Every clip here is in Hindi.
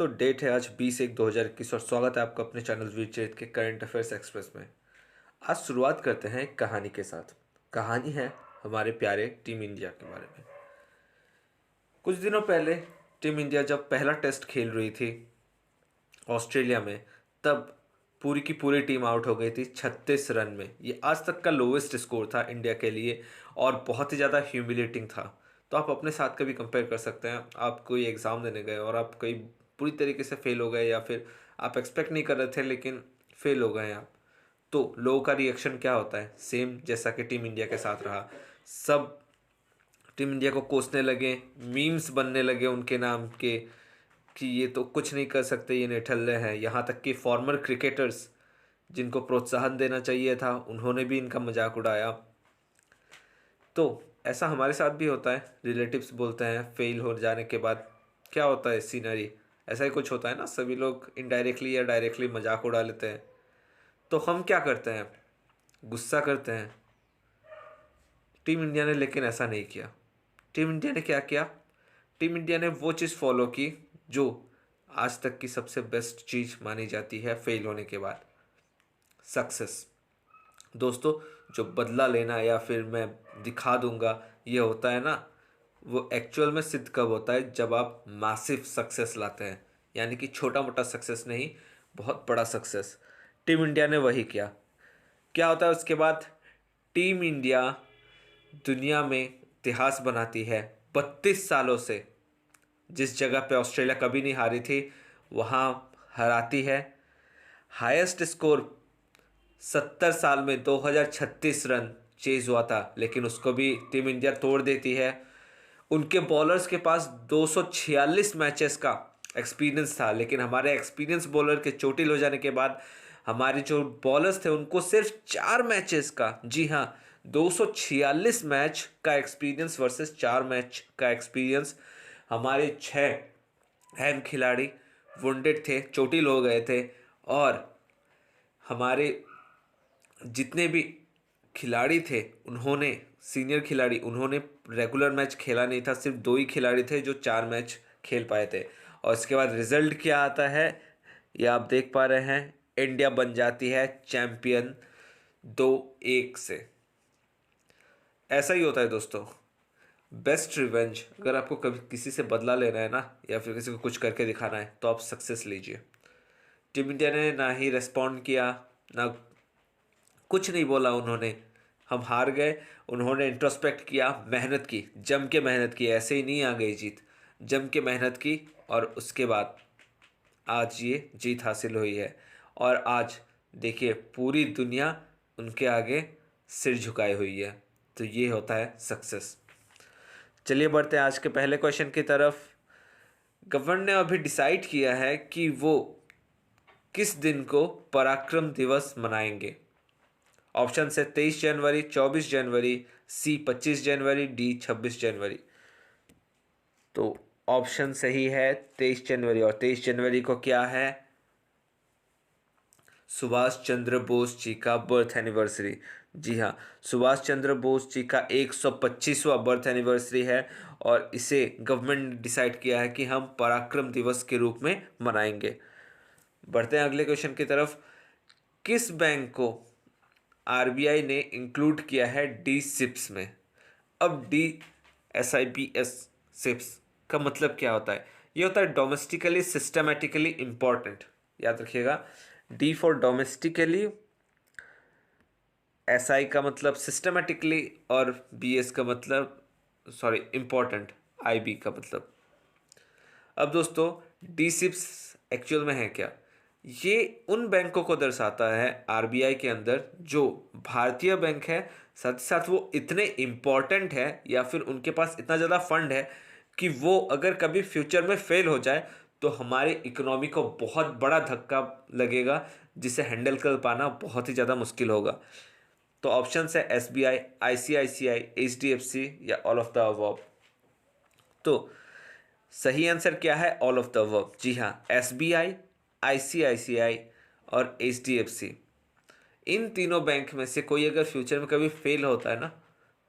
दोस्तों डेट है आज 20/1/2021 और स्वागत है आपका अपने चैनल वीर चेत के करंट अफेयर्स एक्सप्रेस में। आज शुरुआत करते हैं एक कहानी के साथ। कहानी है हमारे प्यारे टीम इंडिया के बारे में। कुछ दिनों पहले टीम इंडिया जब पहला टेस्ट खेल रही थी ऑस्ट्रेलिया में, तब पूरी की पूरी टीम आउट हो गई थी 36 रन में। ये आज तक का लोवेस्ट स्कोर था इंडिया के लिए और बहुत ही ज़्यादा ह्यूमिलेटिंग था। तो आप अपने साथ कभी कंपेयर कर सकते हैं। आप कोई एग्ज़ाम देने गए और आप कहीं पूरी तरीके से फेल हो गए, या फिर आप एक्सपेक्ट नहीं कर रहे थे लेकिन फेल हो गए आप, तो लोगों का रिएक्शन क्या होता है? सेम जैसा कि टीम इंडिया के साथ रहा। सब टीम इंडिया को कोसने लगे, मीम्स बनने लगे उनके नाम के कि ये तो कुछ नहीं कर सकते, ये निठल्ले हैं। यहाँ तक कि फॉर्मर क्रिकेटर्स जिनको प्रोत्साहन देना चाहिए था, उन्होंने भी इनका मजाक उड़ाया। तो ऐसा हमारे साथ भी होता है। रिलेटिव्स बोलते हैं फेल हो जाने के बाद क्या होता है सीनरी, ऐसा ही कुछ होता है ना। सभी लोग इनडायरेक्टली या डायरेक्टली मजाक उड़ा लेते हैं। तो हम क्या करते हैं? गुस्सा करते हैं। टीम इंडिया ने लेकिन ऐसा नहीं किया। टीम इंडिया ने क्या किया? टीम इंडिया ने वो चीज़ फॉलो की जो आज तक की सबसे बेस्ट चीज़ मानी जाती है फेल होने के बाद, सक्सेस। दोस्तों, जो बदला लेना या फिर मैं दिखा दूंगा ये होता है ना, वो एक्चुअल में सिद्ध कब होता है? जब आप मैसिव सक्सेस लाते हैं, यानी कि छोटा मोटा सक्सेस नहीं, बहुत बड़ा सक्सेस। टीम इंडिया ने वही किया। क्या होता है उसके बाद? टीम इंडिया दुनिया में इतिहास बनाती है। 32 सालों से जिस जगह पे ऑस्ट्रेलिया कभी नहीं हारी थी, वहाँ हराती है। हाईएस्ट स्कोर 70 साल में 2036 रन चेज हुआ था, लेकिन उसको भी टीम इंडिया तोड़ देती है। उनके बॉलर्स के पास 246 मैचेस का एक्सपीरियंस था, लेकिन हमारे एक्सपीरियंस बॉलर के चोटिल हो जाने के बाद हमारे जो बॉलर्स थे उनको सिर्फ 4 मैचेस का, जी हाँ, 246 मैच का एक्सपीरियंस वर्सेस 4 मैच का एक्सपीरियंस। हमारे 6 अहम खिलाड़ी वुंडेड थे, चोटिल हो गए थे। और हमारे जितने भी खिलाड़ी थे, उन्होंने सीनियर खिलाड़ी, उन्होंने रेगुलर मैच खेला नहीं था। सिर्फ 2 ही खिलाड़ी थे जो 4 मैच खेल पाए थे। और इसके बाद रिजल्ट क्या आता है ये आप देख पा रहे हैं। इंडिया बन जाती है चैंपियन 2-1 से। ऐसा ही होता है दोस्तों। बेस्ट रिवेंज, अगर आपको कभी किसी से बदला लेना है ना, या फिर किसी को कुछ करके दिखाना है, तो आप सक्सेस लीजिए। टीम इंडिया ने ना ही रेस्पॉन्ड किया, ना कुछ नहीं बोला उन्होंने। हम हार गए। उन्होंने इंट्रोस्पेक्ट किया, मेहनत की, जम के मेहनत की। ऐसे ही नहीं आ गई जीत, जम के मेहनत की और उसके बाद आज ये जीत हासिल हुई है। और आज देखिए पूरी दुनिया उनके आगे सिर झुकाई हुई है। तो ये होता है सक्सेस। चलिए बढ़ते हैं आज के पहले क्वेश्चन की तरफ। गवर्नर ने अभी डिसाइड किया है कि वो किस दिन को पराक्रम दिवस मनाएंगे। ऑप्शन है 23 जनवरी, 24 जनवरी, सी 25 जनवरी, डी 26 जनवरी। तो ऑप्शन सही है 23 जनवरी। और 23 जनवरी को क्या है? सुभाष चंद्र बोस जी का बर्थ एनिवर्सरी। जी हाँ, सुभाष चंद्र बोस जी का 125वां बर्थ एनिवर्सरी है। और इसे गवर्नमेंट ने डिसाइड किया है कि हम पराक्रम दिवस के रूप में मनाएंगे। बढ़ते हैं अगले क्वेश्चन की तरफ। किस बैंक को आरबीआई ने इंक्लूड किया है डी सिप्स में? अब डी SIPS सिप्स का मतलब क्या होता है? ये होता है डोमेस्टिकली सिस्टमेटिकली इम्पॉर्टेंट। याद रखिएगा, डी फॉर डोमेस्टिकली, SI का मतलब सिस्टमेटिकली, और BS का मतलब सॉरी इम्पॉर्टेंट, IB का मतलब। अब दोस्तों, डी सिप्स एक्चुअल में है क्या? ये उन बैंकों को दर्शाता है आरबीआई के अंदर जो भारतीय बैंक है, साथ ही साथ वो इतने इम्पॉर्टेंट है या फिर उनके पास इतना ज़्यादा फंड है कि वो अगर कभी फ्यूचर में फेल हो जाए तो हमारी इकोनॉमी को बहुत बड़ा धक्का लगेगा, जिसे हैंडल कर पाना बहुत ही ज़्यादा मुश्किल होगा। तो ऑप्शन है SBI, ICICI, HDFC या ऑल ऑफ द अबव। तो सही आंसर क्या है? All of the above. जी हाँ, SBI, ICICI और HDFC, इन तीनों बैंक में से कोई अगर फ्यूचर में कभी फेल होता है ना,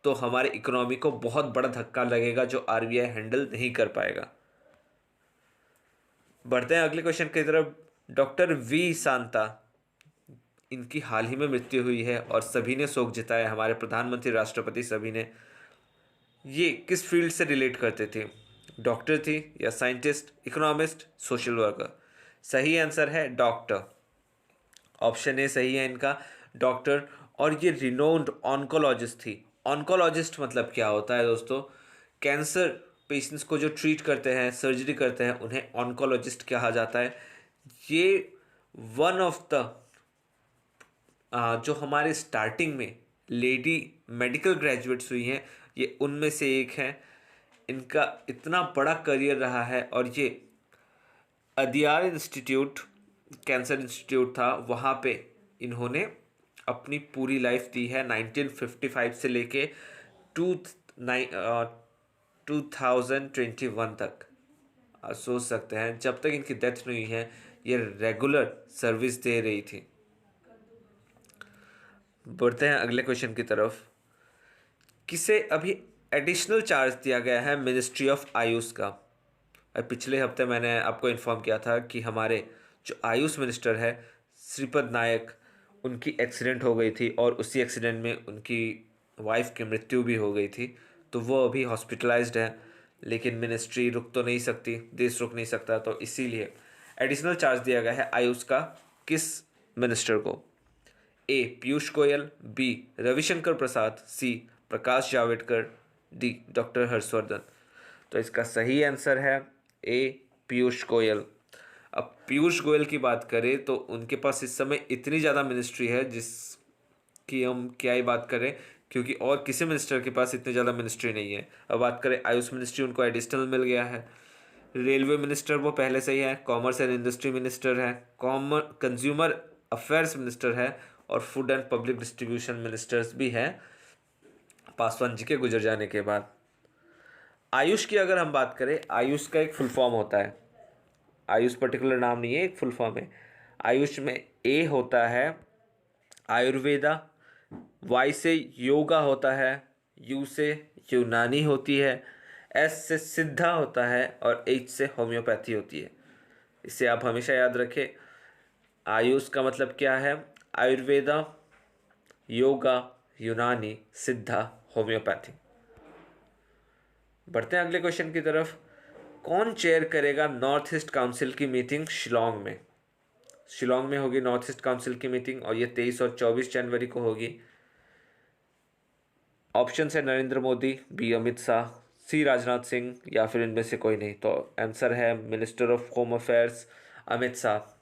तो हमारी इकोनॉमी को बहुत बड़ा धक्का लगेगा जो आरबीआई हैंडल नहीं कर पाएगा। बढ़ते हैं अगले क्वेश्चन की तरफ। डॉक्टर वी शांता, इनकी हाल ही में मृत्यु हुई है और सभी ने शोक जताया, हमारे प्रधानमंत्री, राष्ट्रपति सभी ने। ये किस फील्ड से रिलेट करते थे? डॉक्टर थी या साइंटिस्ट, इकोनॉमिस्ट, सोशल वर्कर? सही आंसर है डॉक्टर। ऑप्शन ए सही है इनका, डॉक्टर। और ये रिनोन्ड ऑन्कोलॉजिस्ट थी। ऑन्कोलॉजिस्ट मतलब क्या होता है दोस्तों? कैंसर पेशेंट्स को जो ट्रीट करते हैं, सर्जरी करते हैं, उन्हें ऑन्कोलॉजिस्ट कहा जाता है। ये वन ऑफ द जो हमारे स्टार्टिंग में लेडी मेडिकल ग्रेजुएट्स हुई हैं, ये उनमें से एक हैं। इनका इतना बड़ा करियर रहा है और ये अदियार इंस्टीट्यूट, कैंसर इंस्टीट्यूट था, वहाँ पे इन्होंने अपनी पूरी लाइफ दी है। 1955 से लेके टू 2021 तक। आप सोच सकते हैं जब तक इनकी डेथ नहीं हुई है ये रेगुलर सर्विस दे रही थी। बढ़ते हैं अगले क्वेश्चन की तरफ। किसे अभी एडिशनल चार्ज दिया गया है मिनिस्ट्री ऑफ आयुष का? पिछले हफ्ते मैंने आपको इन्फॉर्म किया था कि हमारे जो आयुष मिनिस्टर है श्रीपद नायक, उनकी एक्सीडेंट हो गई थी और उसी एक्सीडेंट में उनकी वाइफ की मृत्यु भी हो गई थी। तो वो अभी हॉस्पिटलाइज्ड है, लेकिन मिनिस्ट्री रुक तो नहीं सकती, देश रुक नहीं सकता, तो इसीलिए एडिशनल चार्ज दिया गया है आयुष का। किस मिनिस्टर को? ए पीयूष गोयल, बी रविशंकर प्रसाद, सी प्रकाश जावड़ेकर, डी डॉक्टर हर्षवर्धन। तो इसका सही आंसर है ए पीयूष गोयल। अब पीयूष गोयल की बात करें तो उनके पास इस समय इतनी ज़्यादा मिनिस्ट्री है जिसकी हम क्या ही बात करें, क्योंकि और किसी मिनिस्टर के पास इतनी ज़्यादा मिनिस्ट्री नहीं है। अब बात करें आयुष मिनिस्ट्री, उनको एडिशनल मिल गया है। रेलवे मिनिस्टर वो पहले से ही है। कॉमर्स एंड इंडस्ट्री मिनिस्टर है। कंज्यूमर अफेयर्स मिनिस्टर है। और food and public distribution ministers भी है पासवान जी के गुजर जाने के बाद। आयुष की अगर हम बात करें, आयुष का एक फुल फॉर्म होता है। आयुष पर्टिकुलर नाम नहीं है, एक फुल फॉर्म है। आयुष में ए होता है आयुर्वेदा, वाई से योगा होता है, यू से यूनानी होती है, एस से सिद्धा होता है और एच से होम्योपैथी होती है। इसे आप हमेशा याद रखें। आयुष का मतलब क्या है? आयुर्वेदा, योगा, यूनानी, सिद्धा, होम्योपैथी। बढ़ते हैं अगले क्वेश्चन की तरफ। कौन चेयर करेगा नॉर्थ ईस्ट काउंसिल की मीटिंग शिलोंग में? शिलोंग में होगी नॉर्थ ईस्ट काउंसिल की मीटिंग और ये 23 और 24 जनवरी को होगी। ऑप्शन है नरेंद्र मोदी, बी अमित शाह, सी राजनाथ सिंह या फिर इनमें से कोई नहीं। तो आंसर है minister of home affairs Amit Shah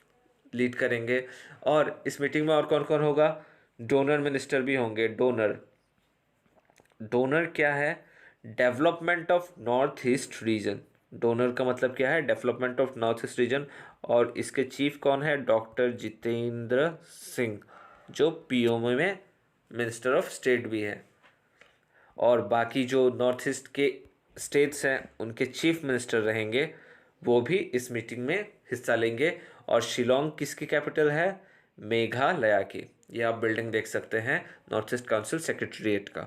lead करेंगे। और इस मीटिंग में और कौन कौन होगा? डोनर मिनिस्टर भी होंगे। डोनर, डोनर क्या है? Development of north east region. Donor का मतलब क्या है? Development of north east region. और इसके चीफ कौन है? डॉक्टर जितेंद्र सिंह, जो पीओमओ में मिनिस्टर ऑफ स्टेट भी है। और बाकी जो नॉर्थ ईस्ट के स्टेट्स हैं उनके चीफ मिनिस्टर रहेंगे, वो भी इस मीटिंग में हिस्सा लेंगे। और शिलोंग किसकी कैपिटल है? मेघालय की। ये आप बिल्डिंग देख सकते हैं नॉर्थ ईस्ट काउंसिल सेक्रेटरीट का।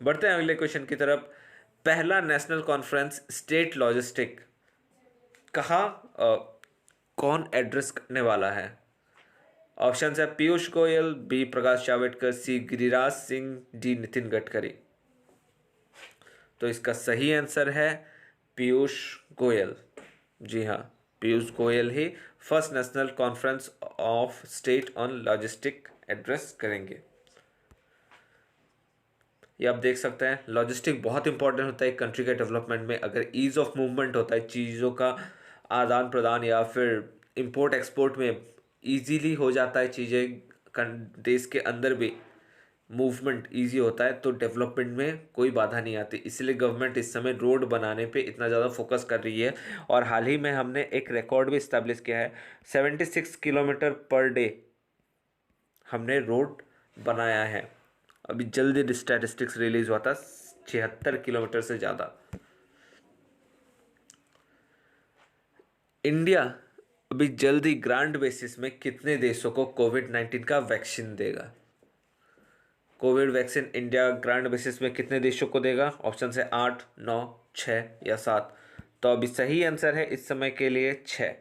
बढ़ते हैं अगले क्वेश्चन की तरफ। पहला नेशनल कॉन्फ्रेंस स्टेट लॉजिस्टिक कहाँ कौन एड्रेस करने वाला है? ऑप्शन है Piyush Goyal, B Prakash Javadekar, C Giriraj Singh, D Nitin Gadkari. तो इसका सही आंसर है पीयूष गोयल। जी हाँ, पीयूष गोयल ही first national conference of state on logistic address करेंगे। ये आप देख सकते हैं लॉजिस्टिक बहुत इंपॉर्टेंट होता है एक कंट्री के डेवलपमेंट में। अगर ईज़ ऑफ मूवमेंट होता है, चीज़ों का आदान प्रदान या फिर इंपोर्ट एक्सपोर्ट में इजीली हो जाता है चीज़ें, देश के अंदर भी मूवमेंट इजी होता है, तो डेवलपमेंट में कोई बाधा नहीं आती। इसलिए गवर्नमेंट इस समय रोड बनाने पे इतना ज़्यादा फोकस कर रही है। और हाल ही में हमने एक रिकॉर्ड भी इस्टेब्लिश किया है, 76 किलोमीटर पर डे हमने रोड बनाया है। अभी जल्दी स्टैटिस्टिक्स रिलीज हुआ था, 76 किलोमीटर से ज़्यादा। इंडिया अभी जल्दी ग्रांड बेसिस में कितने देशों को कोविड-19 का वैक्सीन देगा? Covid vaccine India grand basis में कितने देशों को देगा? ऑप्शन है 8, 9, 6 या 7। तो अभी सही आंसर है इस समय के लिए 6।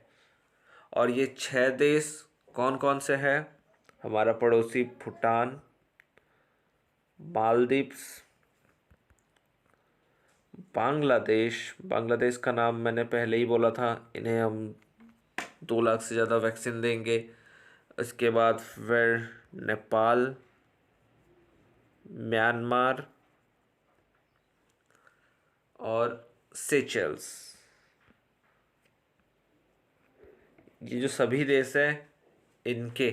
और ये 6 देश कौन कौन से हैं? हमारा पड़ोसी भूटान, मालदीव्स, बांग्लादेश। बांग्लादेश का नाम मैंने पहले ही बोला था, इन्हें हम 2 लाख से ज़्यादा वैक्सीन देंगे। इसके बाद फिर नेपाल, म्यांमार और सेचेल्स। ये जो सभी देश हैं इनके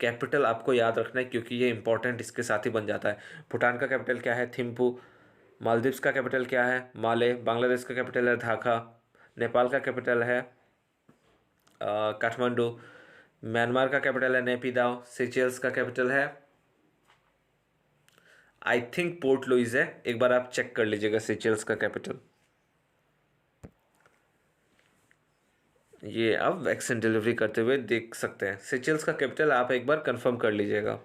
कैपिटल आपको याद रखना है, क्योंकि ये इंपॉर्टेंट इसके साथ ही बन जाता है। भूटान का कैपिटल क्या है? थिम्पू। मालदीव्स का कैपिटल क्या है? माले। बांग्लादेश का कैपिटल है ढाका। नेपाल का कैपिटल है काठमांडू। म्यांमार का कैपिटल है नेपिदाव। सेचेल्स का कैपिटल है आई थिंक पोर्ट लुइस है, एक बार आप चेक कर लीजिएगा सेचेल्स का कैपिटल। ये आप वैक्सीन डिलीवरी करते हुए देख सकते हैं। सेचेल्स का कैपिटल आप एक बार कंफर्म कर लीजिएगा।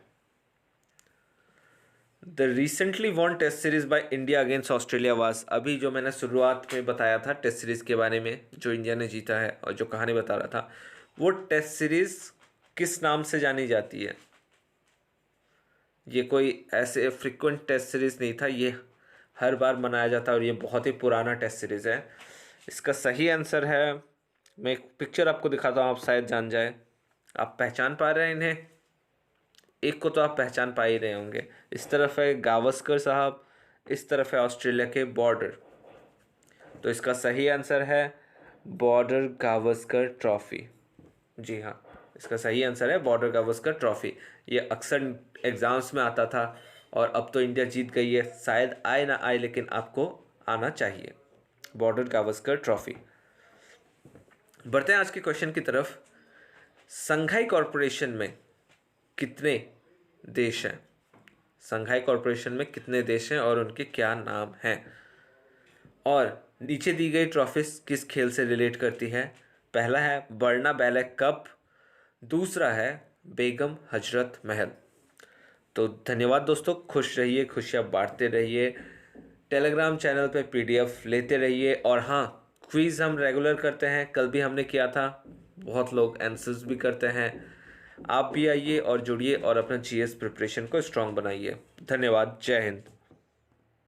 The recently won test series by India against Australia was, अभी जो मैंने शुरुआत में बताया था टेस्ट सीरीज के बारे में जो इंडिया ने जीता है और जो कहानी बता रहा था, वो टेस्ट सीरीज किस नाम से जानी जाती है? ये कोई ऐसे फ्रिक्वेंट टेस्ट सीरीज नहीं था, ये हर बार मनाया जाता है और ये बहुत ही पुराना टेस्ट सीरीज है। इसका सही आंसर है, मैं एक पिक्चर आपको दिखाता हूँ, आप शायद जान जाए। आप पहचान पा रहे हैं इन्हें? एक को तो आप पहचान पा ही रहे होंगे। इस तरफ है गावस्कर साहब, इस तरफ है ऑस्ट्रेलिया के बॉर्डर। तो इसका सही आंसर है बॉर्डर गावस्कर ट्रॉफी। जी हाँ, इसका सही आंसर है बॉर्डर गावस्कर ट्रॉफी। ये अक्सर एग्ज़ाम्स में आता था और अब तो इंडिया जीत गई है, शायद आए ना आए लेकिन आपको आना चाहिए, बॉर्डर गावस्कर ट्रॉफी। बढ़ते हैं आज के क्वेश्चन की तरफ। संघाई कॉरपोरेशन में कितने देश हैं? संघाई कॉरपोरेशन में कितने देश हैं और उनके क्या नाम हैं? और नीचे दी गई ट्रॉफीज किस खेल से रिलेट करती है? पहला है बर्ना बैलेक कप, दूसरा है बेगम हजरत महल। तो धन्यवाद दोस्तों, खुश रहिए, खुशियाँ बांटते रहिए, टेलीग्राम चैनल पे पीडीएफ लेते रहिए। और हाँ, क्विज़ हम रेगुलर करते हैं, कल भी हमने किया था, बहुत लोग आंसर्स भी करते हैं। आप भी आइए और जुड़िए और अपना जीएस प्रिपरेशन को स्ट्रांग बनाइए। धन्यवाद, जय हिंद।